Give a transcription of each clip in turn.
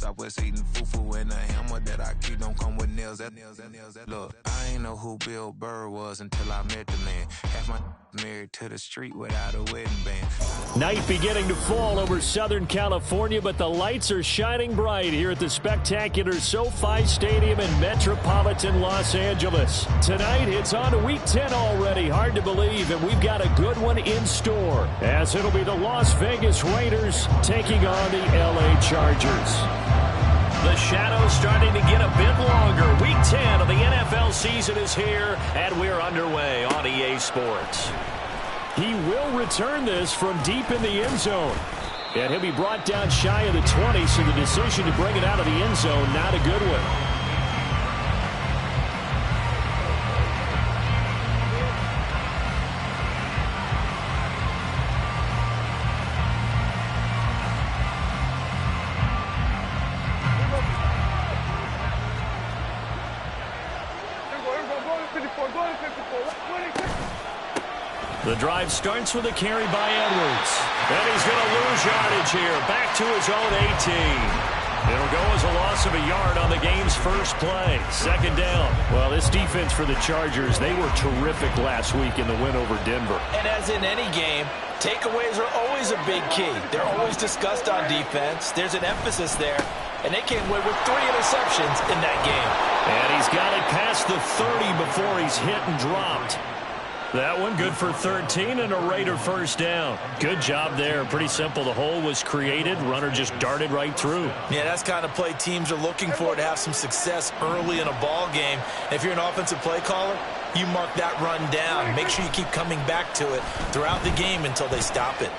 Southwest eating fufu and a hammer that I keep don't come with nails. Look, I ain't know who Bill Burr was until I met the man. Half my married to the street without a wedding band. Night beginning to fall over Southern California, but the lights are shining bright here at the spectacular SoFi Stadium in metropolitan Los Angeles. Tonight, it's on to Week 10 already. Hard to believe, and we've got a good one in store, as it'll be the Las Vegas Raiders taking on the LA Chargers. The shadow's starting to get a bit longer. Week 10 of the NFL season is here, and we're underway on EA Sports. He will return this from deep in the end zone. And he'll be brought down shy of the 20, so the decision to bring it out of the end zone, not a good one. The drive starts with a carry by Edwards. And he's going to lose yardage here. Back to his own 18. It'll go as a loss of a yard on the game's first play. Second down. Well, this defense for the Chargers, they were terrific last week in the win over Denver. And as in any game, takeaways are always a big key. They're always discussed on defense. There's an emphasis there. And they came away with 3 interceptions in that game. And he's got it past the 30 before he's hit and dropped. That one good for 13 and a Raider first down. Good job there. Pretty simple. The hole was created. Runner just darted right through. Yeah, that's kind of play teams are looking for to have some success early in a ball game. If you're an offensive play caller, you mark that run down. Make sure you keep coming back to it throughout the game until they stop it.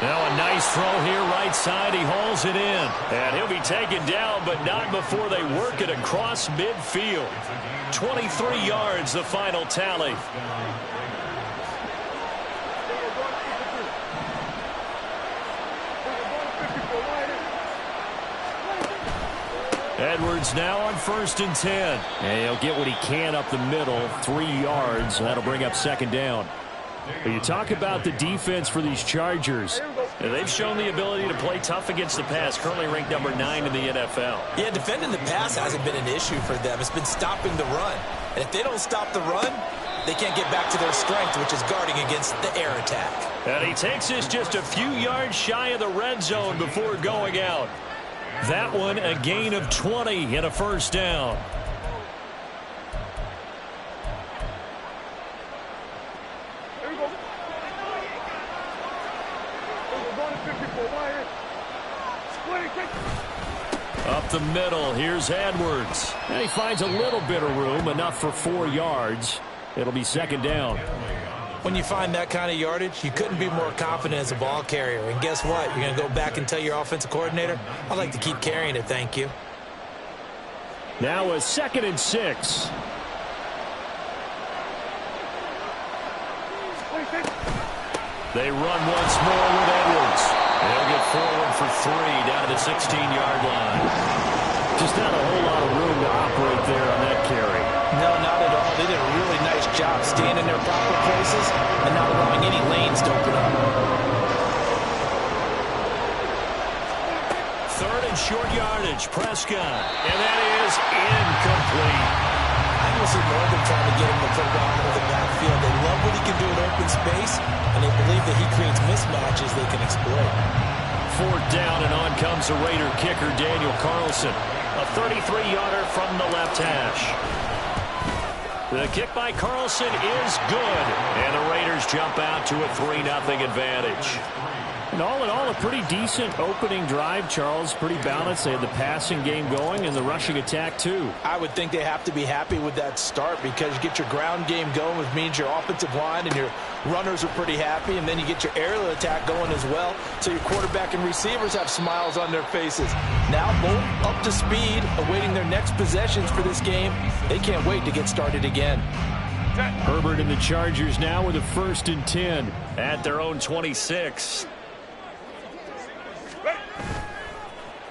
Now a nice throw here, right side. He hauls it in. And he'll be taken down, but not before they work it across midfield. 23 yards, the final tally. Edwards now on 1st and 10. And he'll get what he can up the middle, 3 yards. And that'll bring up second down. But you talk about the defense for these Chargers. They've shown the ability to play tough against the pass, currently ranked number 9 in the NFL. Yeah, defending the pass hasn't been an issue for them. It's been stopping the run. And if they don't stop the run, they can't get back to their strength, which is guarding against the air attack. And he takes us just a few yards shy of the red zone before going out. That one a gain of 20 and a first down. Up the middle, here's Edwards. And he finds a little bit of room, enough for 4 yards. It'll be second down. When you find that kind of yardage, you couldn't be more confident as a ball carrier. And guess what? You're going to go back and tell your offensive coordinator, I'd like to keep carrying it, thank you. Now a 2nd and 6. They run once more with Edwards. They'll get forward for 3 down to the 16-yard line. Just not a whole lot of room to operate there on that carry. No, not at all. They did a really nice job staying in their proper places and not allowing any lanes to open up. 3rd and short yardage, Prescott. And that is incomplete. I will see more of them trying to get him to play around over the backfield. They love what he can do in open space, and they believe that he creates mismatches they can exploit. 4th down, and on comes the Raider kicker, Daniel Carlson. A 33-yarder from the left hash. The kick by Carlson is good, and the Raiders jump out to a 3-0 advantage. And all in all, a pretty decent opening drive, Charles. Pretty balanced. They had the passing game going and the rushing attack, too. I would think they have to be happy with that start because you get your ground game going, which means your offensive line and your runners are pretty happy, and then you get your aerial attack going as well, so your quarterback and receivers have smiles on their faces. Now both up to speed, awaiting their next possessions for this game. They can't wait to get started again. Herbert and the Chargers now with a 1st and 10 at their own 26.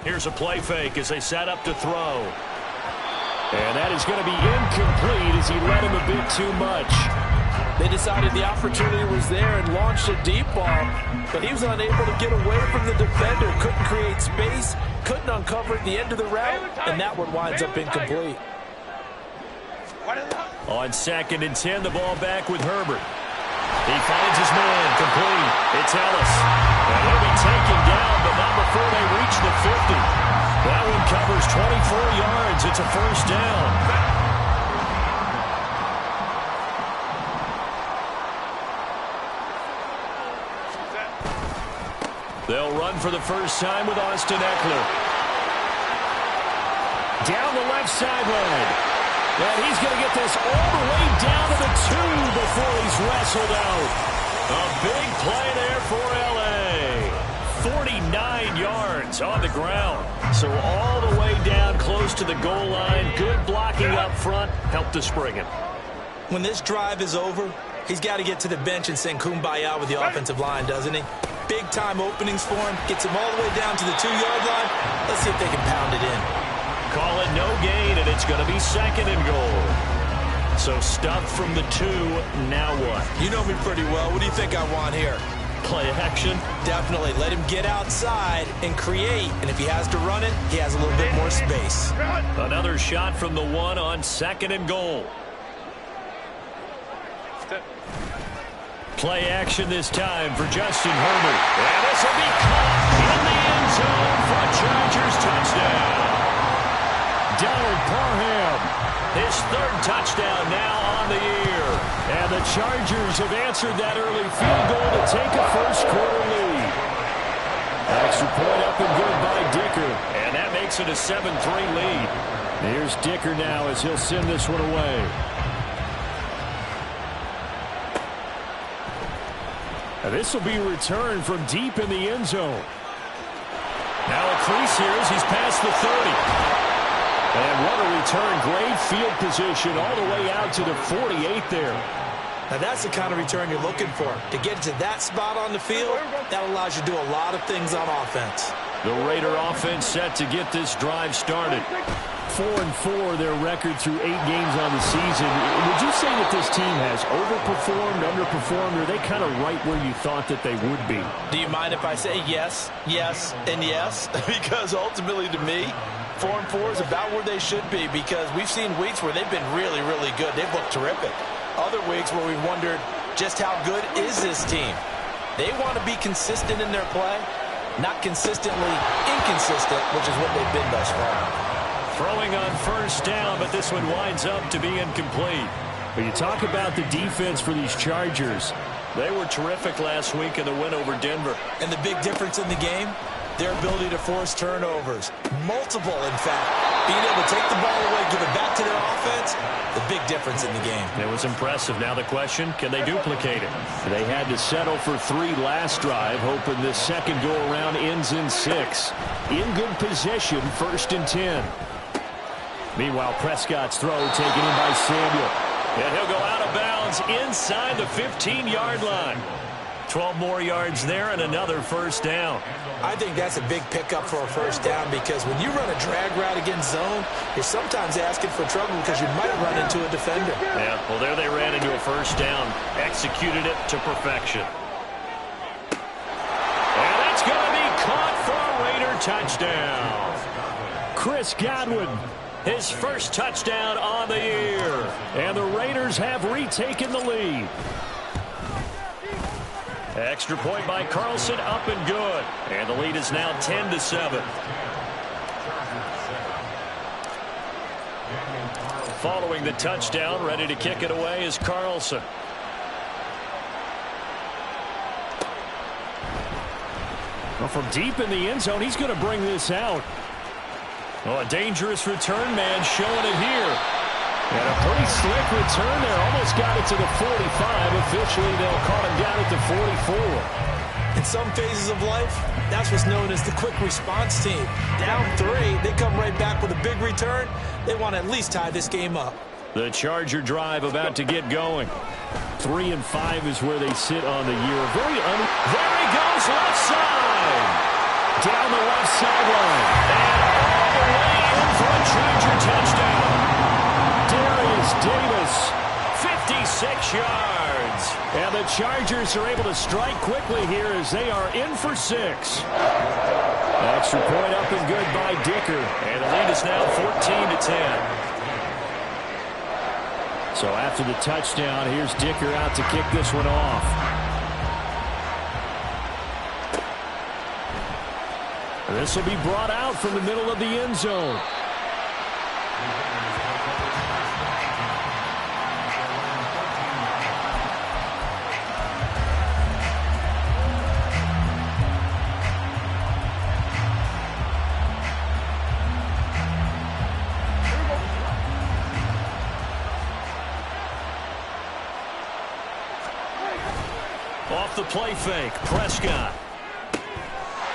Here's a play fake as they set up to throw. And that is going to be incomplete as he led him a bit too much. They decided the opportunity was there and launched a deep ball, but he was unable to get away from the defender, couldn't create space, couldn't uncover at the end of the route, and that one winds up incomplete. On 2nd and 10, the ball back with Herbert. He finds his man, complete. It's Ellis. And he'll be taken down, but not before they reach the 50. That one covers 24 yards. It's a first down. They'll run for the first time with Austin Eckler. Down the left sideline. And he's going to get this all the way down to the 2 before he's wrestled out. A big play there for L.A. 49 yards on the ground. So all the way down close to the goal line. Good blocking up front. Helped to spring it. When this drive is over, he's got to get to the bench and sing kumbaya with the offensive line, doesn't he? Big-time openings for him. Gets him all the way down to the 2-yard line. Let's see if they can pound it in. Call it no gain, and it's going to be 2nd and goal. So stuff from the 2, now what? You know me pretty well. What do you think I want here? Play action? Definitely. Let him get outside and create, and if he has to run it, he has a little bit more space. Another shot from the 1 on 2nd and goal. Play action this time for Justin Herbert. And this will be caught in the end zone for a Chargers touchdown. Donald Parham, his 3rd touchdown now on the year. And the Chargers have answered that early field goal to take a first-quarter lead. Extra point up and good by Dicker. And that makes it a 7-3 lead. Here's Dicker now as he'll send this one away. And this will be returned from deep in the end zone. Now a crease here as he's past the 30. And what a return. Great field position all the way out to the 48 there. Now that's the kind of return you're looking for. To get to that spot on the field, that allows you to do a lot of things on offense. The Raider offense set to get this drive started. 4-4 their record through 8 games on the season. Would you say that this team has overperformed, underperformed, or are they kind of right where you thought that they would be? Do you mind if I say yes, yes, and yes? Because ultimately to me, 4-4 is about where they should be, because we've seen weeks where they've been really, really good. They've looked terrific. Other weeks where we've wondered just how good is this team. They want to be consistent in their play, not consistently inconsistent, which is what they've been thus far. Throwing on first down, but this one winds up to be incomplete. But you talk about the defense for these Chargers. They were terrific last week in the win over Denver. And the big difference in the game, their ability to force turnovers. Multiple, in fact. Being able to take the ball away, give it back to their offense, the big difference in the game. It was impressive. Now the question, can they duplicate it? They had to settle for 3 last drive, hoping this second go-around ends in 6. In good position, 1st and 10. Meanwhile, Prescott's throw taken in by Samuel. And he'll go out of bounds inside the 15-yard line. 12 more yards there and another first down. I think that's a big pickup for a first down, because when you run a drag route against zone, you're sometimes asking for trouble because you might run into a defender. Yeah, well, there they ran into a first down. Executed it to perfection. And that's going to be caught for a Raider touchdown. Chris Godwin, his first touchdown on the year. And the Raiders have retaken the lead. Extra point by Carlson, up and good. And the lead is now 10-7. Following the touchdown, ready to kick it away is Carlson. Well, from deep in the end zone, he's going to bring this out. Oh, a dangerous return man showing it here. And a pretty slick return there. Almost got it to the 45. Officially, they'll call him down at the 44. In some phases of life, that's what's known as the quick response team. Down 3, they come right back with a big return. They want to at least tie this game up. The Charger drive about to get going. 3 and 5 is where they sit on the year. There he goes, left side. Down the left sideline. And all the way in for a Charger touchdown. Darius Davis, 56 yards. the Chargers are able to strike quickly here as they are in for 6. Extra point up and good by Dicker. And the lead is now 14-10. So after the touchdown, here's Dicker out to kick this one off. This will be brought out from the middle of the end zone. Off the play fake, Prescott.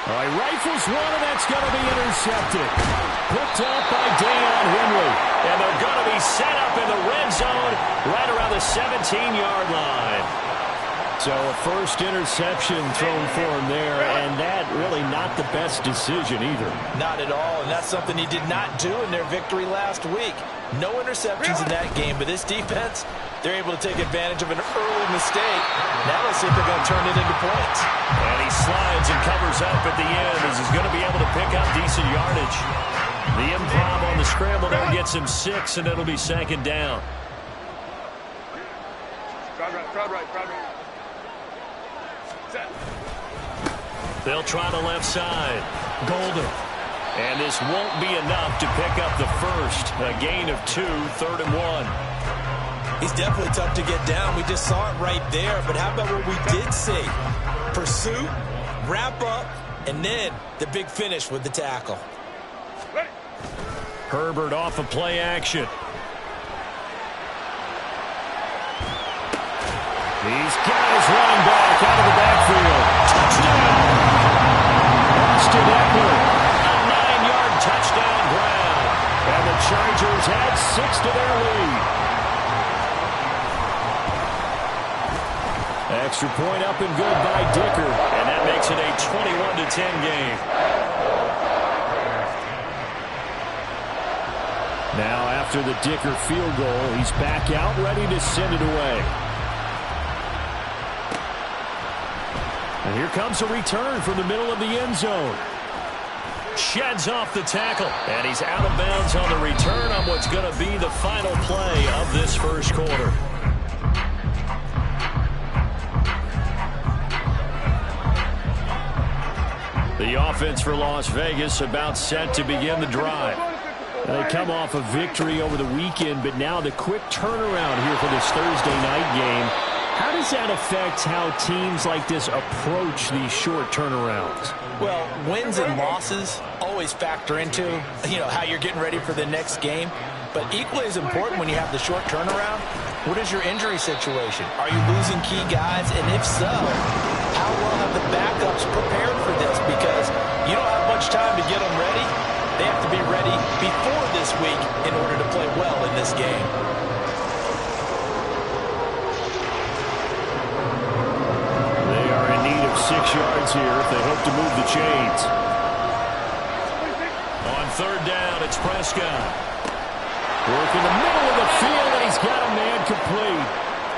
All right, rifles one, and that's going to be intercepted. Picked up by Deion Henry. And they're going to be set up in the red zone right around the 17-yard line. So a first interception thrown for him there, and that really not the best decision either. Not at all, and that's something he did not do in their victory last week. No interceptions in that game, but this defense, they're able to take advantage of an early mistake. Now let's see if they're going to turn it into points. And he slides and covers up at the end as he's going to be able to pick up decent yardage. The improv on the scramble there gets him 6, and it'll be second down. Crowd right. They'll try the left side. Golden. And this won't be enough to pick up the first. A gain of 2, 3rd and 1. He's definitely tough to get down. We just saw it right there. But how about what we did see? Pursuit, wrap up, and then the big finish with the tackle. Herbert off of play action. He's got his running back out of the backfield. Touchdown! Austin Eckler. A 9-yard touchdown grab. And the Chargers add 6 to their lead. Extra point up and good by Dicker. And that makes it a 21-10 game. Now after the Dicker field goal, he's back out ready to send it away. And here comes a return from the middle of the end zone. Sheds off the tackle. And he's out of bounds on the return on what's going to be the final play of this first quarter. The offense for Las Vegas about set to begin the drive. They come off a victory over the weekend, but now the quick turnaround here for this Thursday night game. How does that affect how teams like this approach these short turnarounds? Well, wins and losses always factor into, how you're getting ready for the next game. But equally as important when you have the short turnaround, what is your injury situation? Are you losing key guys? And if so, how well have the backups prepared for this? Because you don't have much time to get them ready. They have to be ready before this week in order to play well in this game. They are in need of 6 yards here if they hope to move the chains. On 3rd down, it's Prescott. Working the middle of the field, and he's got a man complete.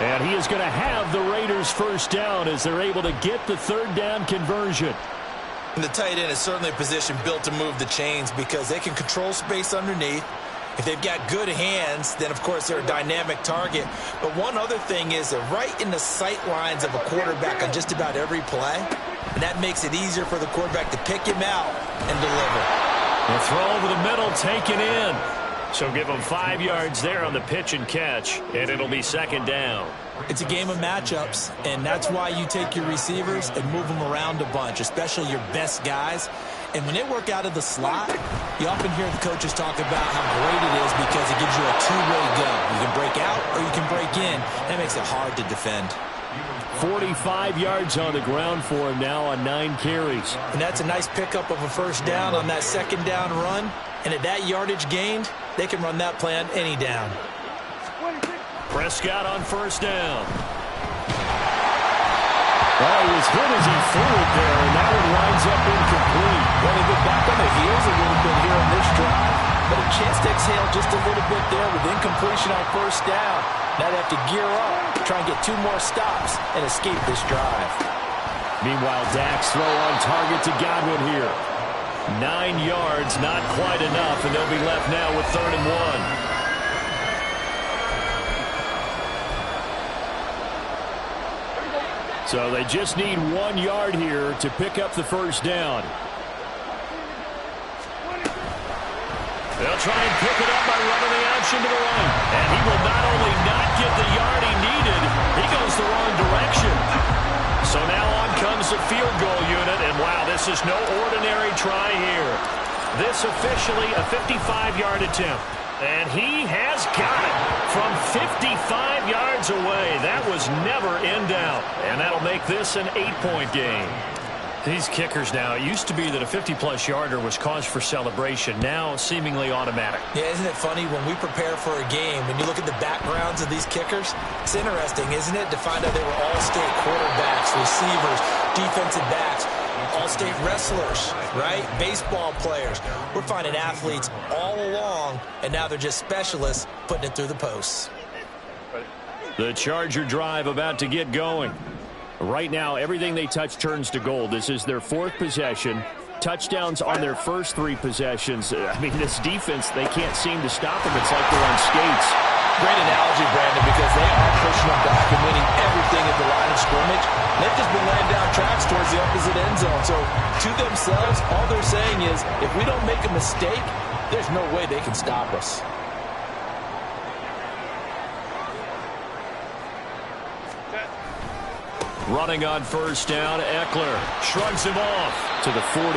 And he is going to have the Raiders first down as they're able to get the 3rd down conversion. And the tight end is certainly a position built to move the chains because they can control space underneath. If they've got good hands, then, of course, they're a dynamic target. But one other thing is they're right in the sight lines of a quarterback on just about every play. And that makes it easier for the quarterback to pick him out and deliver. The throw over the middle taken in. So give them 5 yards there on the pitch and catch, and it'll be 2nd down. It's a game of matchups, and that's why you take your receivers and move them around a bunch, especially your best guys. And when they work out of the slot, you often hear the coaches talk about how great it is because it gives you a two-way go. You can break out or you can break in. That makes it hard to defend. 45 yards on the ground for him now on 9 carries. And that's a nice pickup of a first down on that 2nd down run. And at that yardage gained, they can run that play on any down. Prescott on 1st down. Well, he was hit as he threw it there, and that one winds up incomplete. Well, they get back on the heels a little bit here on this drive. but a chance to exhale just a little bit there with incompletion on first down. Now they have to gear up, try and get 2 more stops, and escape this drive. Meanwhile, Dak's throw on target to Godwin here. 9 yards, not quite enough, and they'll be left now with 3rd and 1. So they just need 1 yard here to pick up the first down. They'll try and pick it up by running the option to the right. And he will not only not get the yard he needed, he goes the wrong direction. So now on comes the field goal unit, and wow, this is no ordinary try here. This officially a 55-yard attempt. And he has got it from 55 yards away. That was never in doubt. And that'll make this an 8-point game. These kickers now, it used to be that a 50-plus yarder was cause for celebration. Now seemingly automatic. Yeah, isn't it funny when we prepare for a game, when you look at the backgrounds of these kickers, it's interesting, isn't it, to find out they were all-state quarterbacks, receivers, defensive backs, all-state wrestlers, right? Baseball players. We're finding athletes all along, and now they're just specialists putting it through the posts. The Charger drive about to get going. Right now, everything they touch turns to gold. This is their 4th possession. Touchdowns on their first 3 possessions. I mean, this defense, they can't seem to stop them. It's like they're on skates. Great analogy, Brandon, because they are pushing them back and winning everything at the line of scrimmage. They've just been laying down tracks towards the opposite end zone. So, to themselves, all they're saying is, if we don't make a mistake, there's no way they can stop us. Running on first down, Eckler shrugs him off to the 43,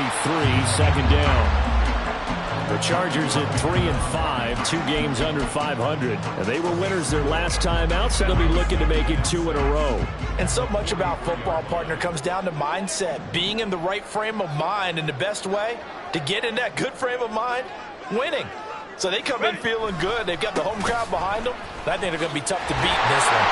2nd down. The Chargers at 3-5, 2 games under 500. And they were winners their last time out, so they'll be looking to make it 2 in a row. And so much about football, partner, comes down to mindset. Being in the right frame of mind, and the best way to get in that good frame of mind, winning. So they come in feeling good. They've got the home crowd behind them. I think they're going to be tough to beat in this one.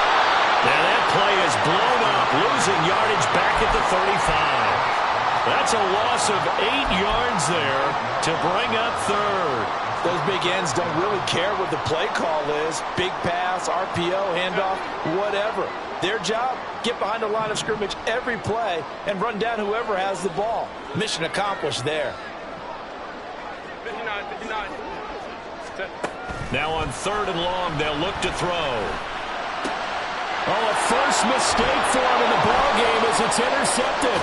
Now that play is blown up, losing yardage back at the 35. That's a loss of 8 yards there to bring up 3rd. Those big ends don't really care what the play call is. Big pass, RPO, handoff, whatever. Their job, get behind the line of scrimmage every play and run down whoever has the ball. Mission accomplished there. 59. Now on 3rd and long, they'll look to throw. Oh, a first mistake for him in the ballgame as it's intercepted.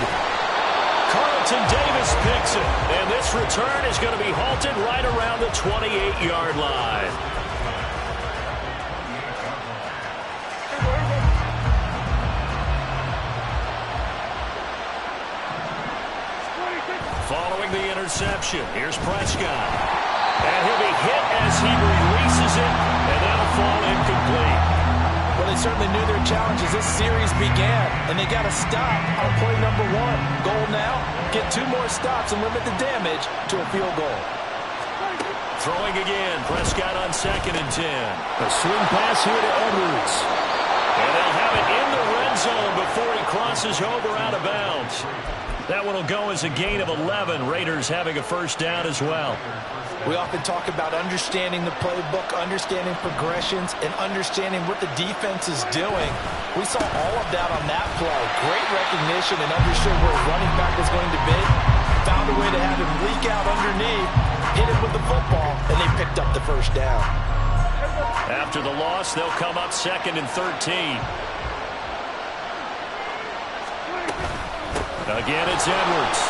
Carlton Davis picks it, and this return is going to be halted right around the 28-yard line. Following the interception, here's Prescott. And he'll be hit as he releases it, and that'll fall incomplete. Well, they certainly knew their challenges. This series began, and they got to stop on play number 1. Goal now, get 2 more stops and limit the damage to a field goal. Throwing again, Prescott on 2nd and 10. A swing pass here to Edwards. And they'll have it in the red zone before he crosses over out of bounds. That one will go as a gain of 11. Raiders having a first down as well. We often talk about understanding the playbook, understanding progressions, and understanding what the defense is doing. We saw all of that on that play. Great recognition and understood where his running back was going to be. Found a way to have him leak out underneath, hit him with the football, and they picked up the first down. After the loss, they'll come up 2nd and 13. Again, it's Edwards.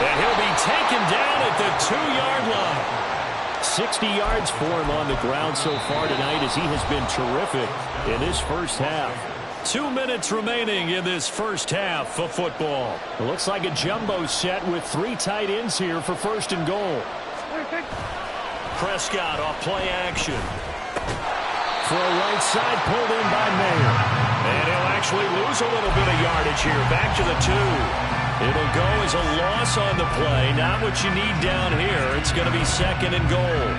And he'll be taken down at the 2-yard line. 60 yards for him on the ground so far tonight as he has been terrific in this first half. 2 minutes remaining in this first half of football. It looks like a jumbo set with 3 tight ends here for 1st and goal. Prescott off play action. Throw right side pulled in by Mayer. And he'll actually lose a little bit of yardage here. Back to the 2. It'll go as a loss on the play. Not what you need down here. It's going to be 2nd and goal.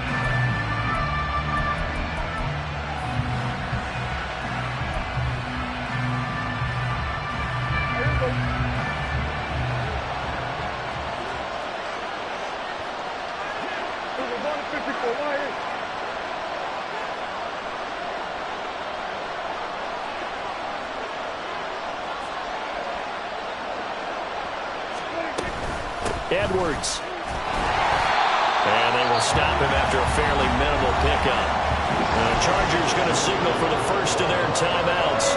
Edwards. And they will stop him after a fairly minimal pickup. The Chargers going to signal for the first of their timeouts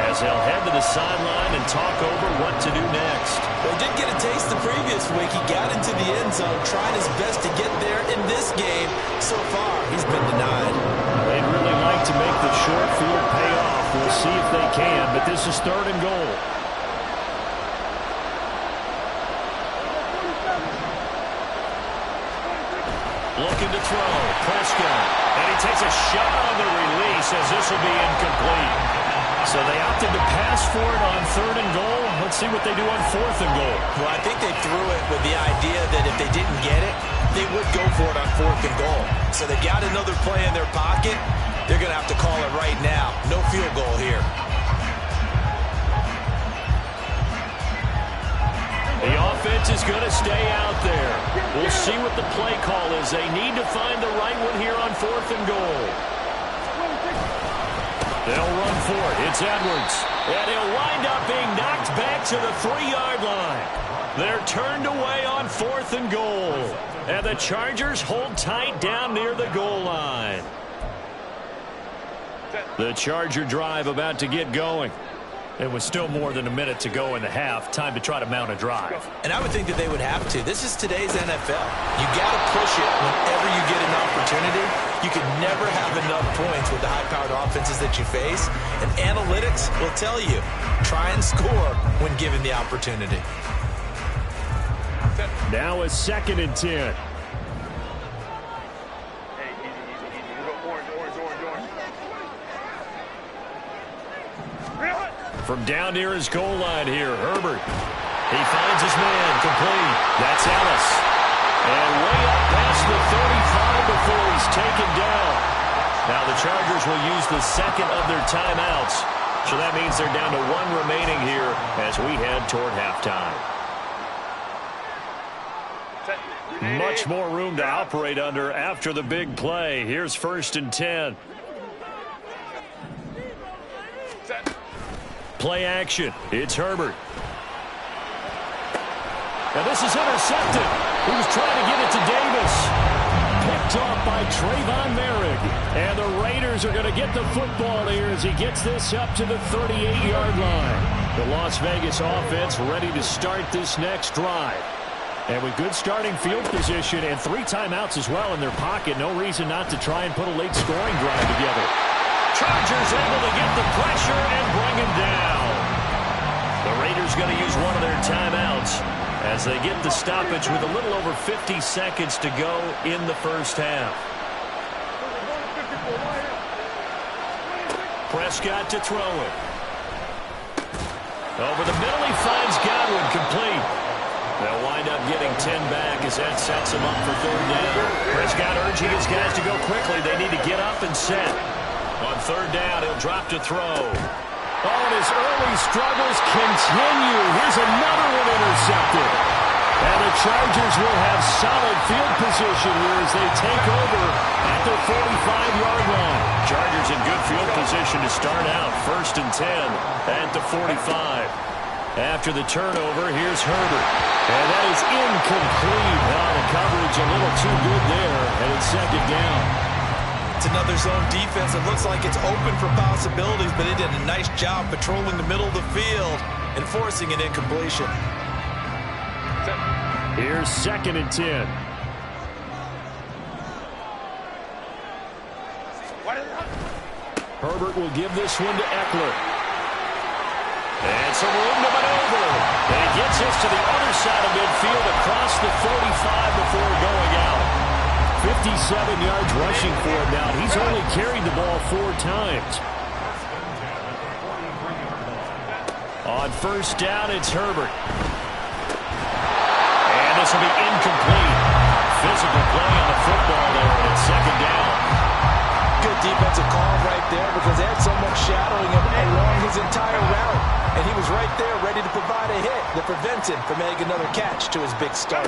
as they'll head to the sideline and talk over what to do next. Well, he did get a taste the previous week. He got into the end zone, trying his best to get there in this game. So far, he's been denied. They'd really like to make the short field pay off. We'll see if they can, but this is 3rd and goal. Looking to throw. Prescott. And he takes a shot on the release as this will be incomplete. So they opted to pass for it on 3rd and goal. Let's see what they do on 4th and goal. Well, I think they threw it with the idea that if they didn't get it, they would go for it on 4th and goal. So they got another play in their pocket. They're going to have to call it right now. No field goal here. The offense is going to stay out there. We'll see what the play call is. They need to find the right one here on 4th and goal. They'll run for it. It's Edwards. And he'll wind up being knocked back to the 3-yard line. They're turned away on 4th and goal. And the Chargers hold tight down near the goal line. The Charger drive about to get going. It was still more than a minute to go in the half. Time to try to mount a drive. And I would think that they would have to. This is today's NFL. You got to push it whenever you get an opportunity. You can never have enough points with the high-powered offenses that you face. And analytics will tell you, try and score when given the opportunity. Now a 2nd and 10. From down near his goal line here, Herbert. He finds his man, complete. That's Ellis. And way up past the 35 before he's taken down. Now the Chargers will use the 2nd of their timeouts. So that means they're down to 1 remaining here as we head toward halftime. Much more room to operate under after the big play. Here's 1st and 10. Play action. It's Herbert. And this is intercepted. He was trying to get it to Davis. Picked off by Trayvon Merrick. And the Raiders are going to get the football here as he gets this up to the 38-yard line. The Las Vegas offense ready to start this next drive. And with good starting field position and 3 timeouts as well in their pocket, no reason not to try and put a late scoring drive together. Chargers able to get the pressure and bring him down. The Raiders going to use one of their timeouts as they get the stoppage with a little over 50 seconds to go in the first half. Prescott to throw it. Over the middle, he finds Godwin, complete. They'll wind up getting 10 back as that sets him up for 3rd down. Prescott urging his guys to go quickly. They need to get up and set. On 3rd down, he'll drop to throw. Oh, and his early struggles continue. Here's another one intercepted. And the Chargers will have solid field position here as they take over at the 45-yard line. Chargers in good field position to start out. 1st and 10 at the 45. After the turnover, here's Herbert. And that is incomplete. Now the coverage a little too good there, and it's 2nd down. It's another zone defense. It looks like it's open for possibilities, but they did a nice job patrolling the middle of the field and forcing an incompletion. Here's 2nd and 10. Herbert will give this one to Eckler. And some room to maneuver. And he gets us to the other side of midfield across the 45 before going out. 57 yards rushing for him now. He's only carried the ball 4 times. On 1st down, it's Herbert. And this will be incomplete. Physical play on the football there, and it's 2nd down. Good defensive call right there because they had someone shadowing him along his entire route. And he was right there ready to provide a hit that prevents him from making another catch to his big start.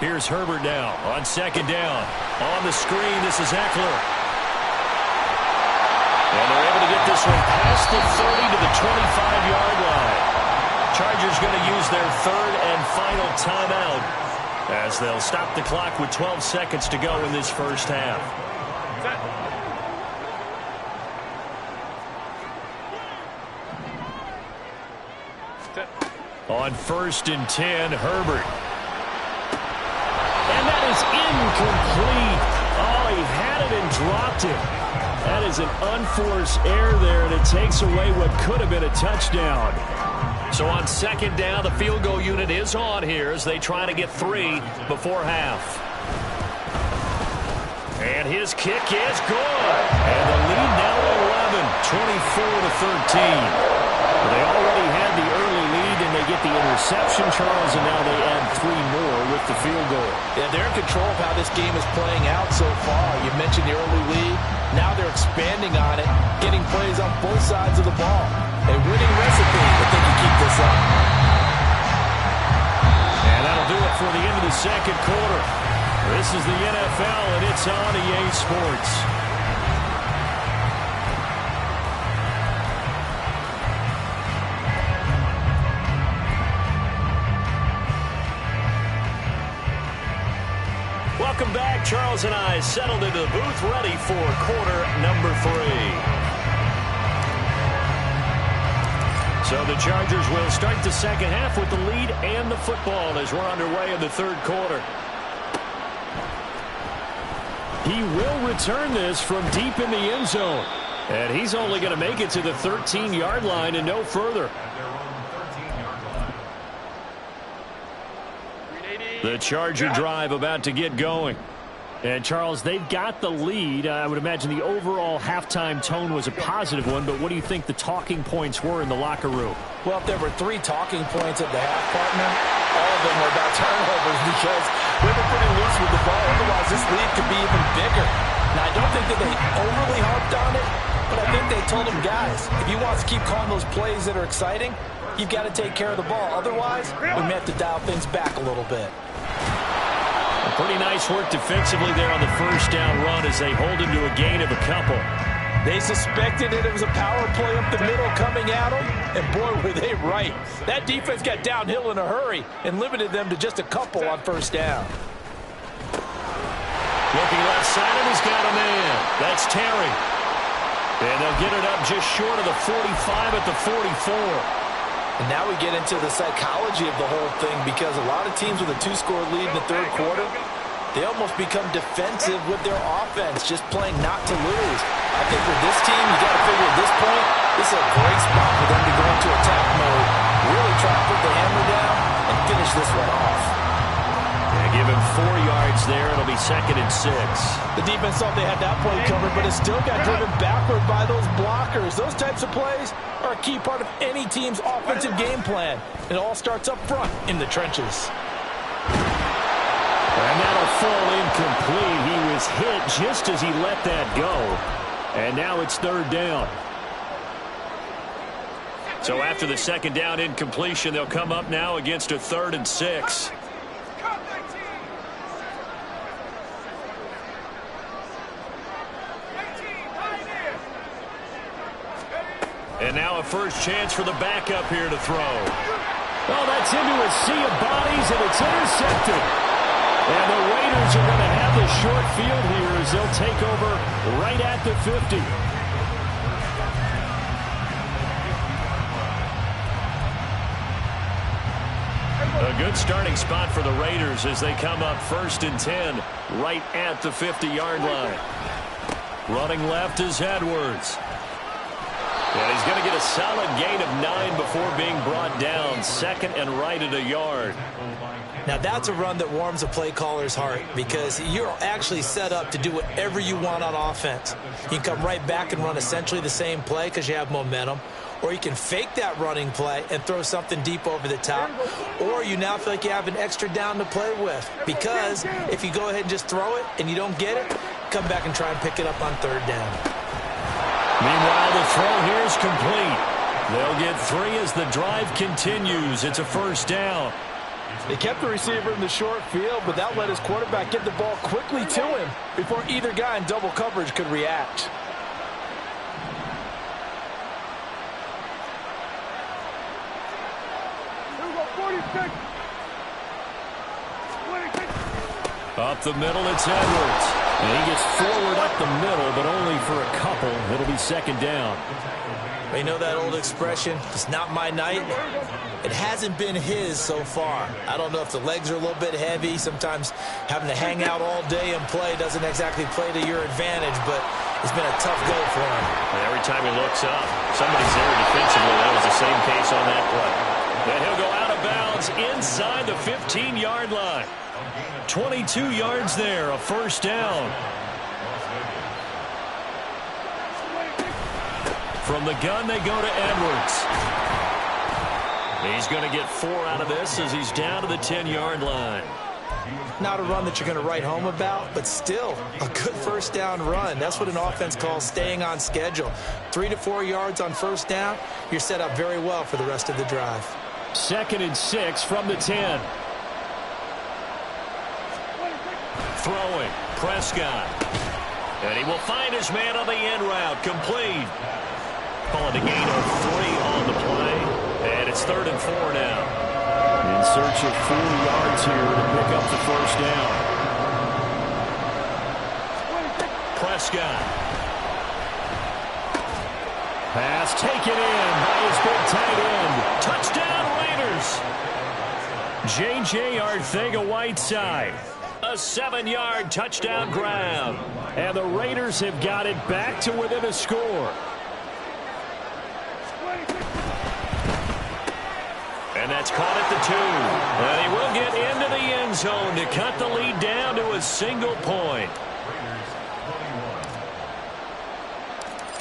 Here's Herbert now on second down. On the screen, this is Eckler. And they're able to get this one past the 30 to the 25-yard line. Chargers going to use their third and final timeout as they'll stop the clock with 12 seconds to go in this first half. On 1st and 10, Herbert. And that is incomplete. Oh, he had it and dropped it. That is an unforced error there, and it takes away what could have been a touchdown. So on second down, the field goal unit is on here as they try to get 3 before half. And his kick is good. And the lead now 11, 24 to 13. They already had the early lead, and they get the interception, Charles, and now they add 3 more with the field goal. Yeah, they're in control of how this game is playing out so far. You mentioned the early lead. Now they're expanding on it, getting plays on both sides of the ball. A winning recipe if they can keep this up. And that'll do it for the end of the second quarter. This is the NFL, and it's on EA Sports. Welcome back. Charles and I settled into the booth, ready for quarter number 3. So the Chargers will start the second half with the lead and the football as we're underway in the third quarter. He will return this from deep in the end zone. And he's only going to make it to the 13-yard line and no further. The Charger drive about to get going. And, Charles, they've got the lead. I would imagine the overall halftime tone was a positive one, but what do you think the talking points were in the locker room? Well, if there were 3 talking points at the half, partner, all of them were about turnovers because we were pretty loose with the ball. Otherwise, this lead could be even bigger. Now, I don't think that they overly harped on it, but I think they told them, guys, if you want to keep calling those plays that are exciting, you've got to take care of the ball. Otherwise, we may have to dial things back a little bit. Pretty nice work defensively there on the first down run as they hold him to a gain of a couple. They suspected it was a power play up the middle coming at them, and boy, were they right. That defense got downhill in a hurry and limited them to just a couple on first down. Looking left side, and he's got a man. That's Terry. And they'll get it up just short of the 45 at the 44. And now we get into the psychology of the whole thing because a lot of teams with a 2-score lead in the third quarter, they almost become defensive with their offense, just playing not to lose. I think with this team, you got to figure at this point, this is a great spot for them to go into attack mode, really try to put the hammer down and finish this one off. Yeah, give him 4 yards there. It'll be 2nd and 6. The defense thought they had that play covered, but it still got driven backward by those blockers. Those types of plays are a key part of any team's offensive game plan. It all starts up front in the trenches. And that'll fall incomplete. He was hit just as he let that go. And now it's 3rd down. So after the 2nd down incompletion, they'll come up now against a 3rd and 6. And now a first chance for the backup here to throw. Well, that's into a sea of bodies, and it's intercepted. And the Raiders are going to have the short field here as they'll take over right at the 50. A good starting spot for the Raiders as they come up 1st and 10 right at the 50-yard line. Running left is Edwards. And he's going to get a solid gain of 9 before being brought down. 2nd and right at a yard. Now that's a run that warms a play caller's heart because you're actually set up to do whatever you want on offense. You can come right back and run essentially the same play because you have momentum. Or you can fake that running play and throw something deep over the top. Or you now feel like you have an extra down to play with. Because if you go ahead and just throw it and you don't get it, come back and try and pick it up on 3rd down. Meanwhile, the throw here is complete. They'll get 3 as the drive continues. It's a 1st down. They kept the receiver in the short field, but that let his quarterback get the ball quickly to him before either guy in double coverage could react. Up the middle, it's Edwards. And he gets forward up the middle, but only for a couple. It'll be second down. You know that old expression, it's not my night? It hasn't been his so far. I don't know if the legs are a little bit heavy. Sometimes having to hang out all day and play doesn't exactly play to your advantage, but it's been a tough go for him. And every time he looks up, somebody's there defensively. That was the same case on that play. Then he'll go out of bounds inside the 15-yard line. 22 yards there, a first down. From the gun, they go to Edwards. He's going to get 4 out of this as he's down to the 10-yard line. Not a run that you're going to write home about, but still a good first down run. That's what an offense calls staying on schedule. 3 to 4 yards on first down, you're set up very well for the rest of the drive. 2nd and 6 from the 10. Throwing, Prescott. And he will find his man on the end route, complete. Calling a gain of 3 on the play. And it's 3rd and 4 now. In search of 4 yards here to pick up the first down. Prescott. Pass taken in by his big tight end. Touchdown Raiders. J.J. Arcega-Whiteside. A 7-yard touchdown grab. And the Raiders have got it back to within a score. And that's caught at the 2. And he will get into the end zone to cut the lead down to a single point.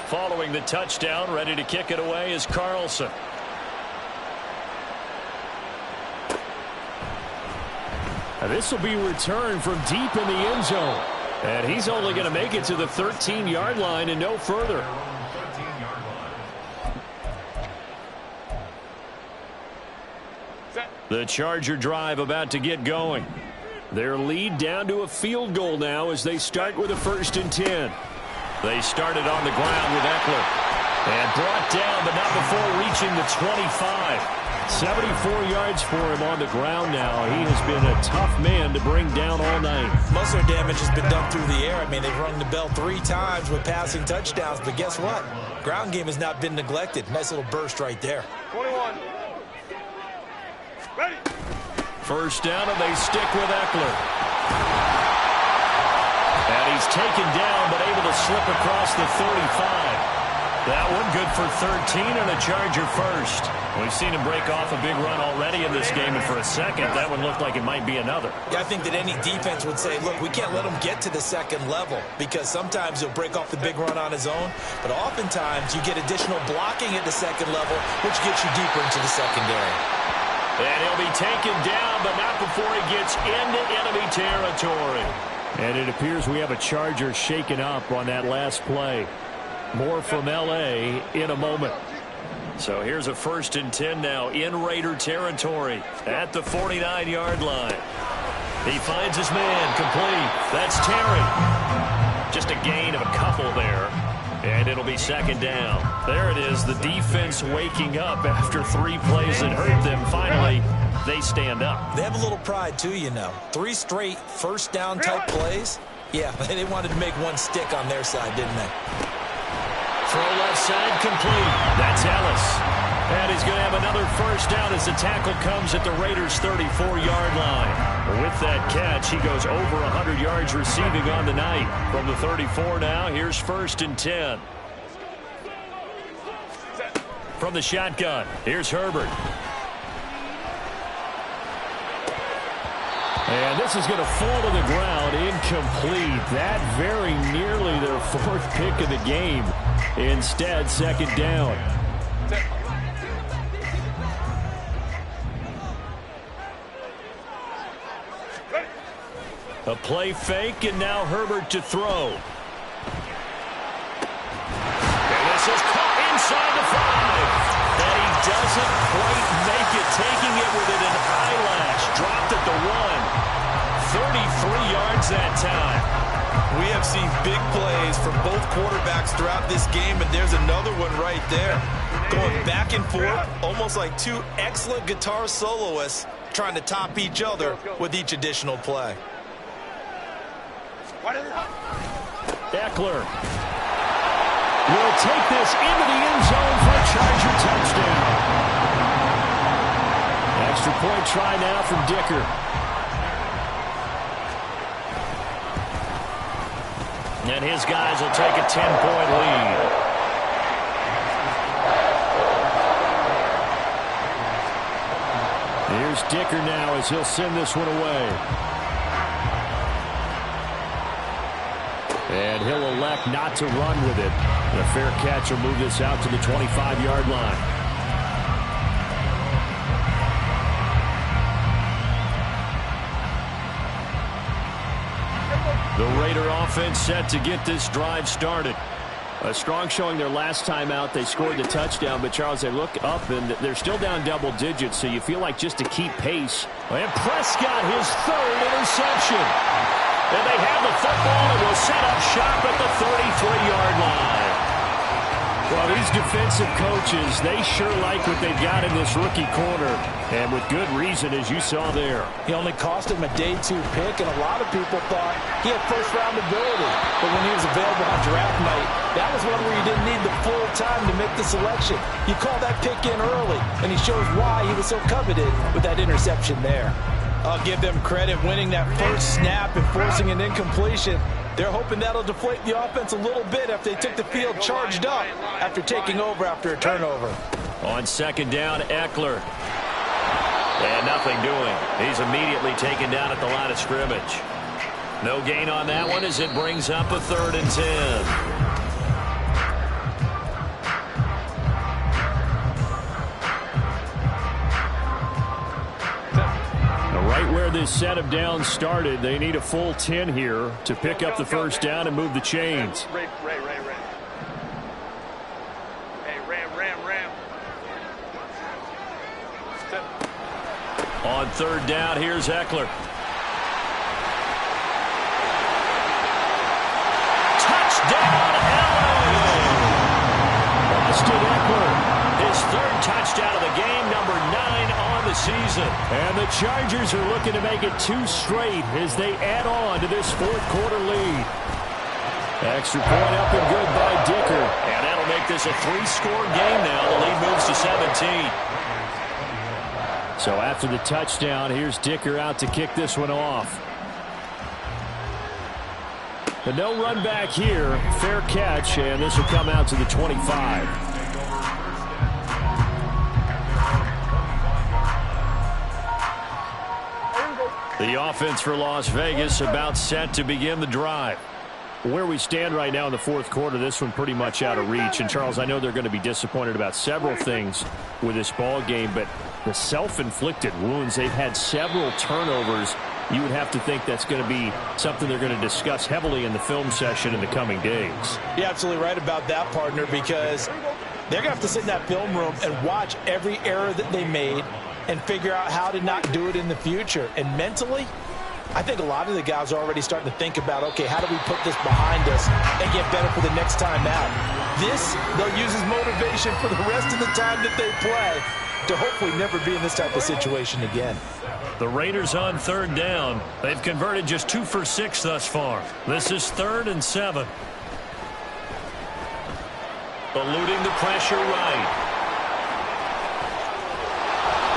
Following the touchdown, ready to kick it away is Carlson. And this will be returned from deep in the end zone. And he's only going to make it to the 13-yard line and no further. The Charger drive about to get going. Their lead down to a field goal now as they start with a 1st and 10. They started on the ground with Eckler. And brought down, but not before reaching the 25. 74 yards for him on the ground now. He has been a tough man to bring down all night. Most of their damage has been done through the air. I mean, they've rung the bell 3 times with passing touchdowns. But guess what? Ground game has not been neglected. Nice little burst right there. 21. Ready. First down, and they stick with Eckler. And he's taken down, but able to slip across the 35. That one good for 13 and a Charger first. We've seen him break off a big run already in this game, and for a second, that one looked like it might be another. Yeah, I think that any defense would say, look, we can't let him get to the second level because sometimes he'll break off the big run on his own, but oftentimes you get additional blocking at the second level, which gets you deeper into the secondary. And he'll be taken down, but not before he gets into enemy territory. And it appears we have a Charger shaken up on that last play. More from L.A. in a moment. So here's a 1st and 10 now in Raider territory at the 49-yard line. He finds his man complete. That's Terry. Just a gain of a couple there. And it'll be 2nd down. There it is, the defense waking up after 3 plays that hurt them. Finally, they stand up. They have a little pride, too, you know. 3 straight first down type plays. Yeah, they wanted to make one stick on their side, didn't they? Throw left side complete. That's Ellis. And he's going to have another first down as the tackle comes at the Raiders' 34-yard line. With that catch, he goes over 100 yards receiving on the night. From the 34 now, here's 1st and 10. From the shotgun, here's Herbert. And this is going to fall to the ground, incomplete. That very nearly their 4th pick of the game. Instead, 2nd down. A play fake, and now Herbert to throw. And this is caught inside the 5. And he doesn't quite make it, taking it with it in high lash. dropped at the 1. 33 yards that time. We have seen big plays from both quarterbacks throughout this game, and there's another one right there. Going back and forth, almost like two excellent guitar soloists trying to top each other with each additional play. Eckler will take this into the end zone for a Charger touchdown. Extra point try now from Dicker. And his guys will take a 10-point lead. Here's Dicker now as he'll send this one away. And he'll elect not to run with it. And a fair catch will move this out to the 25-yard line. The Raider offense set to get this drive started. A strong showing their last time out. They scored the touchdown, but Charles, they look up and they're still down double digits, so you feel like just to keep pace. And Prescott, his third interception. And they have the football and will set up shop at the 33-yard line. Well, these defensive coaches, they sure like what they've got in this rookie corner. And with good reason, as you saw there. He only cost him a day 2 pick, and a lot of people thought he had first-round ability. But when he was available on draft night, that was one where you didn't need the full time to make the selection. You called that pick in early, and he shows why he was so coveted with that interception there. I'll give them credit winning that first snap and forcing an incompletion. They're hoping that'll deflate the offense a little bit after they took the field charged up after taking over after a turnover. On second down, Eckler. And nothing doing. He's immediately taken down at the line of scrimmage. No gain on that one as it brings up a 3rd and 10. Right where this set of downs started, they need a full 10 here to pick up the first down and move the chains. Ram. Hey, Ram. On 3rd down, here's Eckler. Touchdown, LA! Austin Eckler. His 3rd touchdown of the game, number 9 on the season. And the Chargers are looking to make it 2 straight as they add on to this 4th quarter lead. Extra point up and good by Dicker. And that'll make this a 3-score game now. The lead moves to 17. So after the touchdown, here's Dicker out to kick this one off. But no run back here. Fair catch, and this will come out to the 25. The offense for Las Vegas about set to begin the drive. Where we stand right now in the 4th quarter, this one pretty much out of reach. And, Charles, I know they're going to be disappointed about several things with this ball game, but the self-inflicted wounds, they've had several turnovers. You would have to think that's going to be something they're going to discuss heavily in the film session in the coming days. You're absolutely right about that, partner, because they're going to have to sit in that film room and watch every error that they made and figure out how to not do it in the future. And mentally, I think a lot of the guys are already starting to think about, okay, how do we put this behind us and get better for the next time out? This, they'll use as motivation for the rest of the time that they play to hopefully never be in this type of situation again. The Raiders on 3rd down. They've converted just 2 for 6 thus far. This is 3rd and 7. Eluding the pressure right.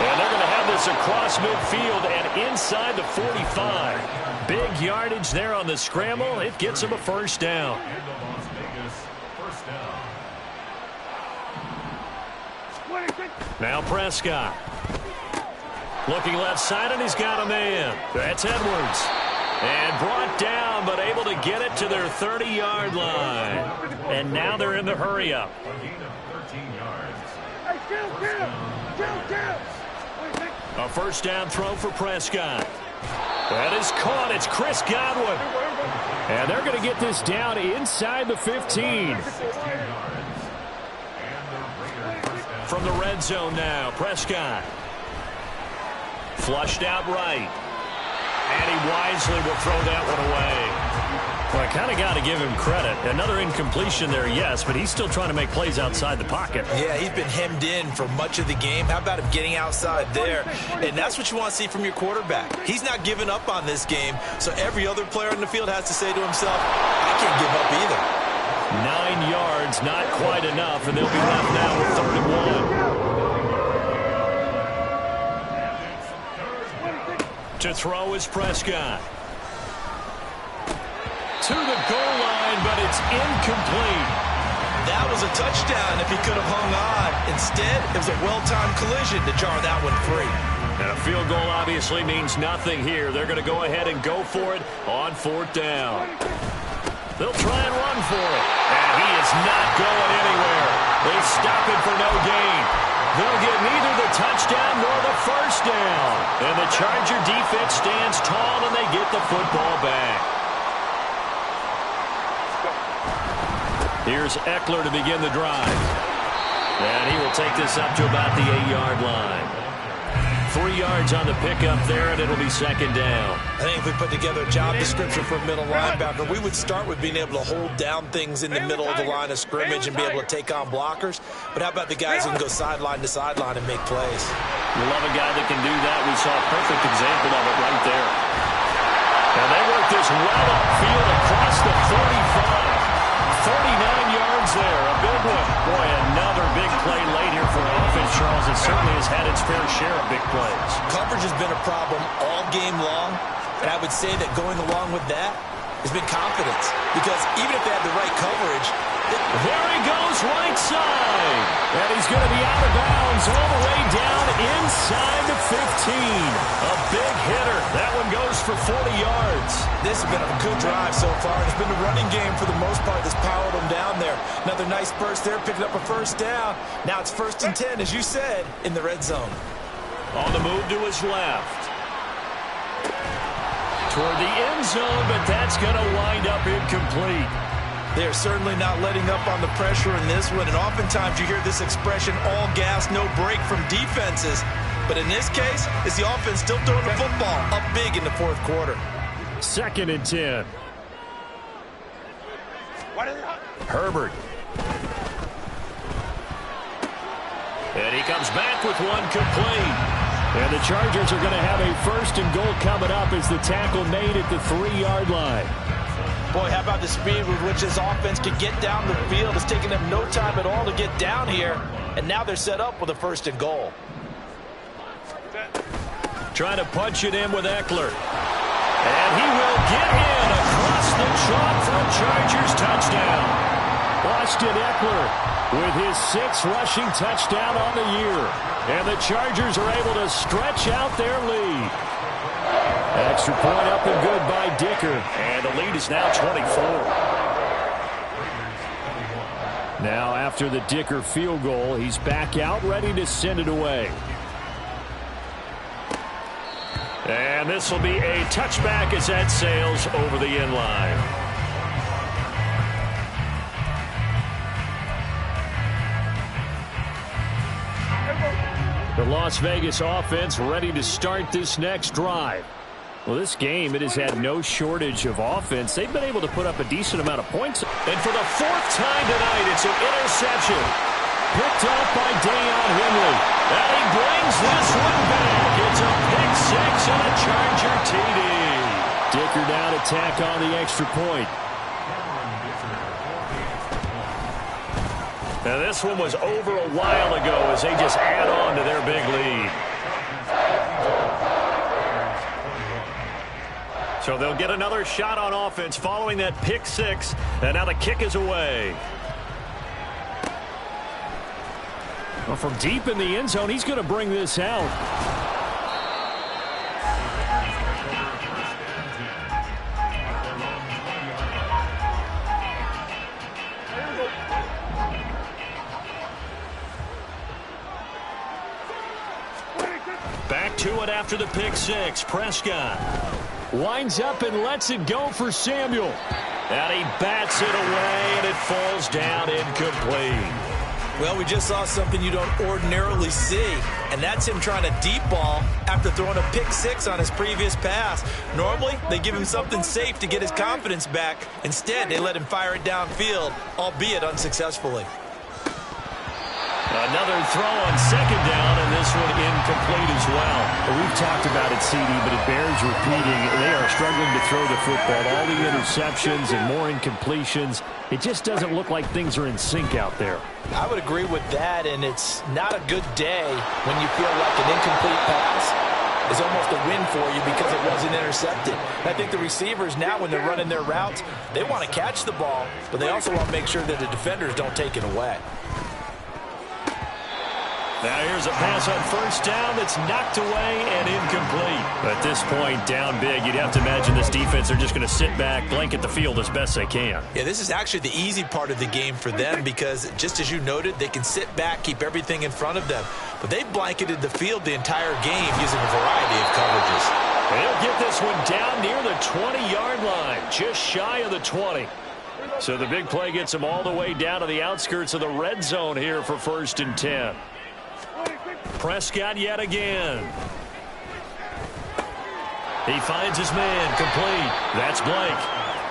And they're going to have this across midfield and inside the 45. Big yardage there on the scramble. It gets them a first down. Now Prescott. Looking left side, and he's got a man. That's Edwards. And brought down, but able to get it to their 30-yard line. And now they're in the hurry-up. A first down throw for Prescott. That is caught. It's Chris Godwin. And they're going to get this down inside the 15. From the red zone now, Prescott. Flushed out right. And he wisely will throw that one away. Well, I kind of got to give him credit. Another incompletion there, yes, but he's still trying to make plays outside the pocket. Yeah, he's been hemmed in for much of the game. How about him getting outside there? And that's what you want to see from your quarterback. He's not giving up on this game, so every other player in the field has to say to himself, I can't give up either. 9 yards, not quite enough, and they'll be left now with 3rd and 1. To throw is Prescott. To the goal line, but it's incomplete. That was a touchdown if he could have hung on. Instead, it was a well-timed collision to jar that one free. And a field goal obviously means nothing here. They're going to go ahead and go for it on 4th down. They'll try and run for it. And he is not going anywhere. They stop it for no gain. They'll get neither the touchdown nor the 1st down. And the Charger defense stands tall, and they get the football back. Here's Eckler to begin the drive. And he will take this up to about the 8-yard line. 3 yards on the pickup there, and it'll be 2nd down. I think if we put together a job description for a middle linebacker, we would start with being able to hold down things in the middle of the line of scrimmage and be able to take on blockers. But how about the guys who can go sideline to sideline and make plays? We love a guy that can do that. We saw a perfect example of it right there. And they work this well upfield across the 45. 39 yards there, a big one. Boy, another big play late here for offense, Charles. It certainly has had its fair share of big plays. Coverage has been a problem all game long, and I would say that going along with that has been confidence. Because even if they had the right coverage, there he goes right side. And he's going to be out of bounds all the way down inside the 15. A big hitter. That one goes for 40 yards. This has been a good drive so far. It's been the running game for the most part that's powered them down there. Another nice burst there, picking up a 1st down. Now it's 1st and 10, as you said, in the red zone. On the move to his left. Toward the end zone, but that's going to wind up incomplete. They're certainly not letting up on the pressure in this one, and oftentimes you hear this expression, all gas, no break from defenses. But in this case, it's the offense still throwing the football up big in the 4th quarter. 2nd and 10. Herbert. And he comes back with one complete. And the Chargers are going to have a 1st and goal coming up as the tackle made at the 3-yard line. Boy, how about the speed with which this offense could get down the field? It's taken them no time at all to get down here. And now they're set up with a 1st and goal. Trying to punch it in with Eckler. And he will get in across the chalk for a Chargers touchdown. Austin Eckler with his 6th rushing touchdown on the year. And the Chargers are able to stretch out their lead. Extra point up and good by Dicker. And the lead is now 24. Now after the Dicker field goal, he's back out ready to send it away. And this will be a touchback as that sails over the end line. The Las Vegas offense ready to start this next drive. Well, this game, it has had no shortage of offense. They've been able to put up a decent amount of points. And for the 4th time tonight, it's an interception. Picked off by Deion Henley. And he brings this one back. It's a pick 6 and a Charger TD. Dicker now to tack on the extra point. Now this one was over a while ago as they just add on to their big lead. So they'll get another shot on offense following that pick 6. And now the kick is away. Well, from deep in the end zone, he's going to bring this out. Back to it after the pick 6. Prescott winds up and lets it go for Samuel. And he bats it away, and it falls down incomplete. Well, we just saw something you don't ordinarily see, and that's him trying to deep ball after throwing a pick six on his previous pass. Normally, they give him something safe to get his confidence back. Instead, they let him fire it downfield, albeit unsuccessfully. Another throw on second down, and this one incomplete as well. We've talked about it, CD, but it bears repeating. They are struggling to throw the football. All the interceptions and more incompletions. It just doesn't look like things are in sync out there. I would agree with that, and it's not a good day when you feel like an incomplete pass is almost a win for you because it wasn't intercepted. I think the receivers now, when they're running their routes, they want to catch the ball, but they also want to make sure that the defenders don't take it away. Now here's a pass on first down that's knocked away and incomplete. At this point, down big, you'd have to imagine this defense are just going to sit back, blanket the field as best they can. Yeah, this is actually the easy part of the game for them because, just as you noted, they can sit back, keep everything in front of them. But they blanketed the field the entire game using a variety of coverages. They'll get this one down near the 20-yard line, just shy of the 20. So the big play gets them all the way down to the outskirts of the red zone here for 1st and 10. Prescott yet again. He finds his man, complete. That's Blake.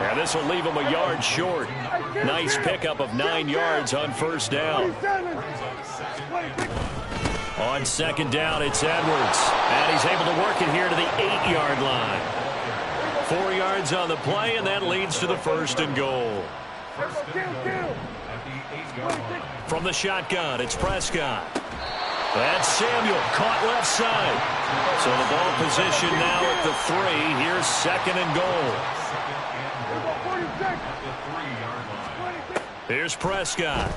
And this will leave him a yard short. Nice pickup of 9 yards on first down. On second down, it's Edwards. And he's able to work it here to the 8-yard line. 4 yards on the play, and that leads to the 1st and goal. From the shotgun, it's Prescott. That's Samuel, caught left side. So the ball position now at the 3. Here's 2nd and goal. Here's Prescott.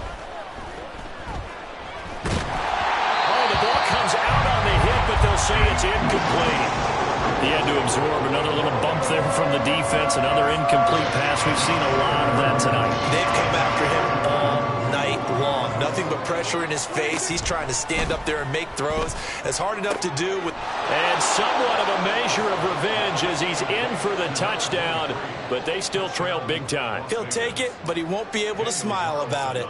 Oh, the ball comes out on the hit, but they'll say it's incomplete. He had to absorb another little bump there from the defense, another incomplete pass. We've seen a lot of that tonight. They've come after him all night long. Nothing but pressure in his face. He's trying to stand up there and make throws. It's hard enough to do with... And somewhat of a measure of revenge as he's in for the touchdown, but they still trail big time. He'll take it, but he won't be able to smile about it.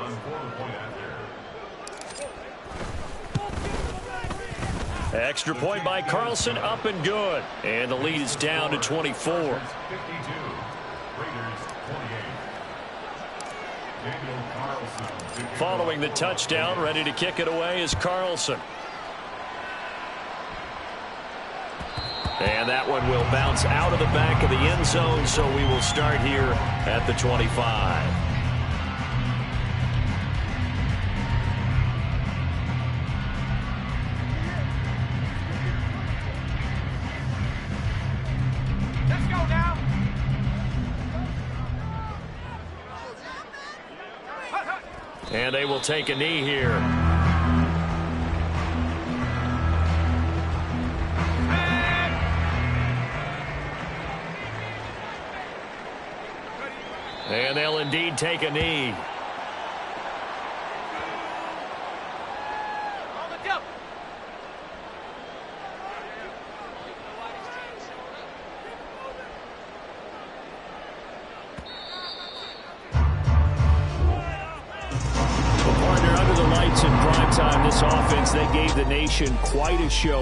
Extra point by Carlson, up and good. And the lead is down to 24. Following the touchdown, ready to kick it away is Carlson. And that one will bounce out of the back of the end zone, so we will start here at the 25. And they will take a knee here. And they'll indeed take a knee. This offense, they gave the nation quite a show.